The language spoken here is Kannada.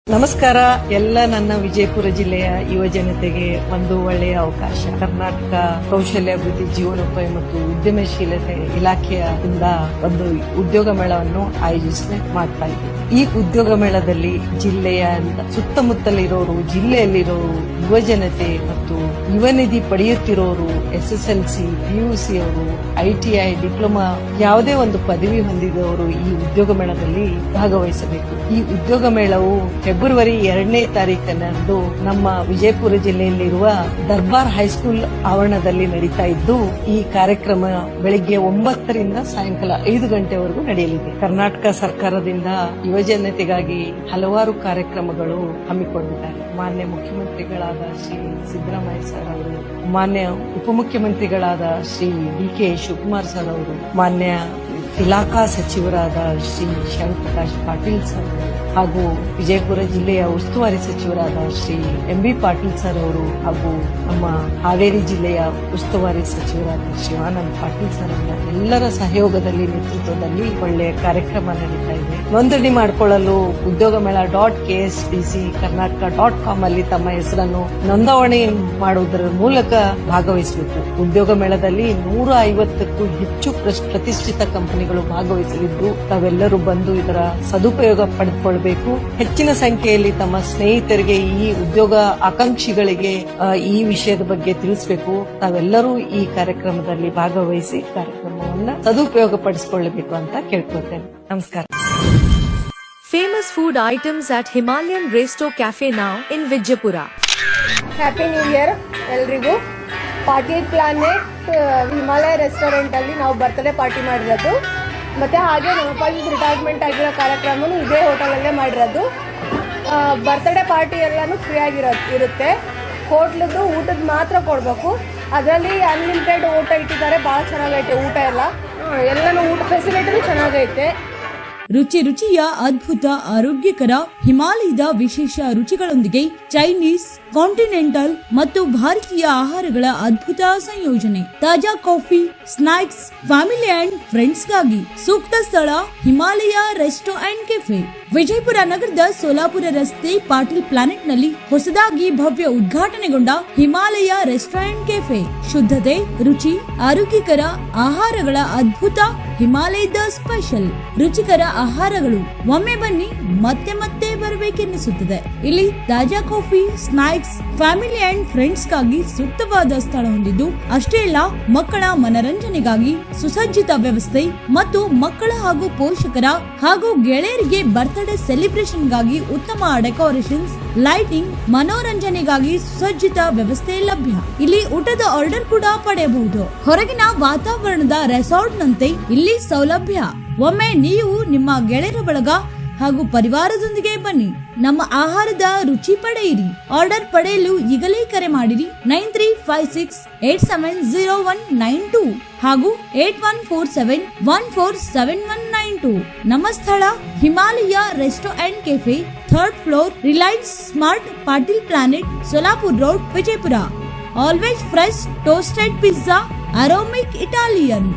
ನಮಸ್ಕಾರ. ಎಲ್ಲ ನನ್ನ ವಿಜಯಪುರ ಜಿಲ್ಲೆಯ ಯುವ ಜನತೆಗೆ ಒಂದು ಒಳ್ಳೆಯ ಅವಕಾಶ. ಕರ್ನಾಟಕ ಕೌಶಲ್ಯಾಭಿವೃದ್ಧಿ ಜೀವನೋಪಾಯ ಮತ್ತು ಉದ್ಯಮಶೀಲತೆ ಇಲಾಖೆಯಿಂದ ಒಂದು ಉದ್ಯೋಗ ಮೇಳವನ್ನು ಆಯೋಜಿಸಿ ಮಾಡ್ತಾ ಇದ್ದೀವಿ. ಈ ಉದ್ಯೋಗ ಮೇಳದಲ್ಲಿ ಜಿಲ್ಲೆಯ ಸುತ್ತಮುತ್ತಲಿರೋರು, ಜಿಲ್ಲೆಯಲ್ಲಿರೋರು, ಯುವ ಜನತೆ ಮತ್ತು ಯುವ ನಿಧಿ ಪಡೆಯುತ್ತಿರೋರು, SSLC, PUC ಅವರು, ITI, ಡಿಪ್ಲೊಮಾ ಯಾವುದೇ ಒಂದು ಪದವಿ ಹೊಂದಿದವರು ಈ ಉದ್ಯೋಗ ಮೇಳದಲ್ಲಿ ಭಾಗವಹಿಸಬೇಕು. ಈ ಉದ್ಯೋಗ ಮೇಳವು ಫೆಬ್ರವರಿ 2ನೇ ತಾರೀಖಿನಂದು ನಮ್ಮ ವಿಜಯಪುರ ಜಿಲ್ಲೆಯಲ್ಲಿರುವ ದರ್ಬಾರ್ ಹೈಸ್ಕೂಲ್ ಆವರಣದಲ್ಲಿ ನಡೀತಾ ಇದ್ದು, ಈ ಕಾರ್ಯಕ್ರಮ ಬೆಳಿಗ್ಗೆ 9 ರಿಂದ ಸಾಯಂಕಾಲ 5 ಗಂಟೆವರೆಗೂ ನಡೆಯಲಿದೆ. ಕರ್ನಾಟಕ ಸರ್ಕಾರದಿಂದ ಯುವ ಜನತೆಗಾಗಿ ಹಲವಾರು ಕಾರ್ಯಕ್ರಮಗಳು ಹಮ್ಮಿಕೊಂಡಿದ್ದಾರೆ. ಮಾನ್ಯ ಮುಖ್ಯಮಂತ್ರಿಗಳಾದ ಶ್ರೀ ಸಿದ್ದರಾಮಯ್ಯ ಸರ್ ಅವರು, ಮಾನ್ಯ ಉಪಮುಖ್ಯಮಂತ್ರಿಗಳಾದ ಶ್ರೀ DK ಶಿವಕುಮಾರ್ ಸರ್ ಅವರು, ಮಾನ್ಯ ಇಲಾಖಾ ಸಚಿವರಾದ ಶ್ರೀ ಶಿವಪ್ರಕಾಶ್ ಪಾಟೀಲ್ ಸರ್ ಹಾಗೂ ವಿಜಯಪುರ ಜಿಲ್ಲೆಯ ಉಸ್ತುವಾರಿ ಸಚಿವರಾದ ಶ್ರೀ MB ಪಾಟೀಲ್ ಸರ್ ಅವರು ಹಾಗೂ ನಮ್ಮ ಹಾವೇರಿ ಜಿಲ್ಲೆಯ ಉಸ್ತುವಾರಿ ಸಚಿವರಾದ ಶಿವಾನಂದ್ ಪಾಟೀಲ್ ಸರ್ ಅವರ ಎಲ್ಲರ ಸಹಯೋಗದಲ್ಲಿ, ನೇತೃತ್ವದಲ್ಲಿ ಒಳ್ಳೆಯ ಕಾರ್ಯಕ್ರಮ ನಡೀತಾ ಇದೆ. ನೋಂದಣಿ ಮಾಡಿಕೊಳ್ಳಲು ಉದ್ಯೋಗ ಮೇಳ .KSDC Karnataka.com ಅಲ್ಲಿ ತಮ್ಮ ಹೆಸರನ್ನು ನೋಂದಣಿ ಮಾಡುವುದರ ಮೂಲಕ ಭಾಗವಹಿಸಬೇಕು. ಉದ್ಯೋಗ ಮೇಳದಲ್ಲಿ 150ಕ್ಕೂ ಹೆಚ್ಚು ಪ್ರತಿಷ್ಠಿತ ಕಂಪನಿಗಳು ಭಾಗವಹಿಸಲಿದ್ದು, ತಾವೆಲ್ಲರೂ ಬಂದು ಇದರ ಸದುಪಯೋಗ ಪಡೆದುಕೊಳ್ಳಬೇಕು. ಹೆಚ್ಚಿನ ಸಂಖ್ಯೆಯಲ್ಲಿ ತಮ್ಮ ಸ್ನೇಹಿತರಿಗೆ, ಈ ಉದ್ಯೋಗ ಆಕಾಂಕ್ಷಿಗಳಿಗೆ ಈ ವಿಷಯದ ಬಗ್ಗೆ ತಿಳಿಸಬೇಕು. ತಾವೆಲ್ಲರೂ ಈ ಕಾರ್ಯಕ್ರಮದಲ್ಲಿ ಭಾಗವಹಿಸಿ ಕಾರ್ಯಕ್ರಮವನ್ನ ಸದುಪಯೋಗ ಪಡಿಸಿಕೊಳ್ಳಬೇಕು ಅಂತ ಕೇಳ್ಕೊಳ್ತೇನೆ. ನಮಸ್ಕಾರ. Famous food items at Himalayan Resto Cafe now in Vijaypura. Happy new year ಎಲ್ರಿಗೂ. ಪಾಟೀಲ್ ಪ್ಲಾನೆಟ್ ಹಿಮಾಲಯ ರೆಸ್ಟೋರೆಂಟ್ ಅಲ್ಲಿ ನಾವು ಬರ್ತ್ಡೇ ಪಾರ್ಟಿ ಮಾಡಿರೋದು. ಮತ್ತೆ ಹಾಗೆ ನಮ್ಮ ಅಪ್ಪಾಜಿ ರಿಟೈರ್ಮೆಂಟ್ ಆಗಿರೋ ಕಾರ್ಯಕ್ರಮನು ಇದೇ ಹೋಟೆಲಲ್ಲೇ ಮಾಡಿರೋದು. ಬರ್ತ್ಡೇ ಪಾರ್ಟಿ ಎಲ್ಲಾನು ಫ್ರೀ ಇರುತ್ತೆ. ಹೋಟ್ಲದ್ದು ಊಟದ ಮಾತ್ರ ಕೊಡಬೇಕು. ಅದರಲ್ಲಿ ಅನ್ಲಿಮಿಟೆಡ್ ಊಟ ಇಟ್ಟಿದ್ದಾರೆ. ಭಾಳ ಚೆನ್ನಾಗೈತೆ ಊಟ ಎಲ್ಲಾನು ಊಟ ಫೆಸಿಲಿಟಿನೂ ಚೆನ್ನಾಗೈತೆ. ರುಚಿ ರುಚಿಯ ಅದ್ಭುತ ಆರೋಗ್ಯಕರ ಹಿಮಾಲಯದ ವಿಶೇಷ ರುಚಿಗಳೊಂದಿಗೆ ಚೈನೀಸ್, ಕಾಂಟಿನೆಂಟಲ್ ಮತ್ತು ಭಾರತೀಯ ಆಹಾರಗಳ ಅದ್ಭುತ ಸಂಯೋಜನೆ. ತಾಜಾ coffee, snacks, family and friends ಗಾಗಿ ಸೂಕ್ತ ಸ್ಥಳ Himalaya resto and cafe, Vijayapura ನಗರದ ಸೋಲಾಪುರ ರಸ್ತೆ ಪಾಟೀಲ್ ಪ್ಲಾನೆಟ್ ನಲ್ಲಿ ಹೊಸದಾಗಿ ಭವ್ಯ ಉದ್ಘಾಟನೆಗೊಂಡ ಹಿಮಾಲಯ ರೆಸ್ಟೋ ಅಂಡ್ ಕೆಫೆ. ಶುದ್ಧತೆ, ರುಚಿ, ಆರೋಗ್ಯಕರ ಆಹಾರಗಳ ಅದ್ಭುತ ಹಿಮಾಲಯದ ಸ್ಪೆಷಲ್ ರುಚಿಕರ ಆಹಾರಗಳು. ಒಮ್ಮೆ ಬನ್ನಿ, ಮತ್ತೆ ಮತ್ತೆ ಬರಬೇಕೆನ್ನಿಸುತ್ತದೆ. ಇಲ್ಲಿ ತಾಜಾ coffee, snacks, family and friends ಗಾಗಿ ಸೂಕ್ತವಾದ ಸ್ಥಳ ಹೊಂದಿದ್ದು, ಅಷ್ಟೇ ಅಲ್ಲ ಮಕ್ಕಳ ಮನರಂಜನೆಗಾಗಿ ಸುಸಜ್ಜಿತ ವ್ಯವಸ್ಥೆ ಮತ್ತು ಮಕ್ಕಳ ಹಾಗೂ ಪೋಷಕರ ಹಾಗೂ ಗೆಳೆಯರಿಗೆ ಬರ್ತ್ಡೇ ಸೆಲೆಬ್ರೇಷನ್ ಗಾಗಿ ಉತ್ತಮ ಡೆಕೋರೇಷನ್ಸ್, ಲೈಟಿಂಗ್, ಮನೋರಂಜನೆಗಾಗಿ ಸುಸಜ್ಜಿತ ವ್ಯವಸ್ಥೆ ಲಭ್ಯ. ಇಲ್ಲಿ ಊಟದ ಆರ್ಡರ್ ಕೂಡ ಪಡೆಯಬಹುದು. ಹೊರಗಿನ ವಾತಾವರಣದ ರೆಸಾರ್ಟ್ ನಂತೆ ಇಲ್ಲಿ ಸೌಲಭ್ಯ. ಒಮ್ಮೆ ನೀವು ನಿಮ್ಮ ಗೆಳೆಯರ ಬಳಗ ಹಾಗೂ ಪರಿವಾರದೊಂದಿಗೆ ಬನ್ನಿ, ನಮ್ಮ ಆಹಾರದ ರುಚಿ ಪಡೆಯಿರಿ. ಆರ್ಡರ್ ಪಡೆಯಲು ಈಗಲೇ ಕರೆ ಮಾಡಿರಿ 9356870192 ಹಾಗೂ 8147147192. ನಮ್ಮ ಸ್ಥಳ Himalaya resto and cafe, 3rd floor, Reliance smart, Patil planet, Solapur road, Vijayapura. Always fresh toasted pizza, aromic Italian.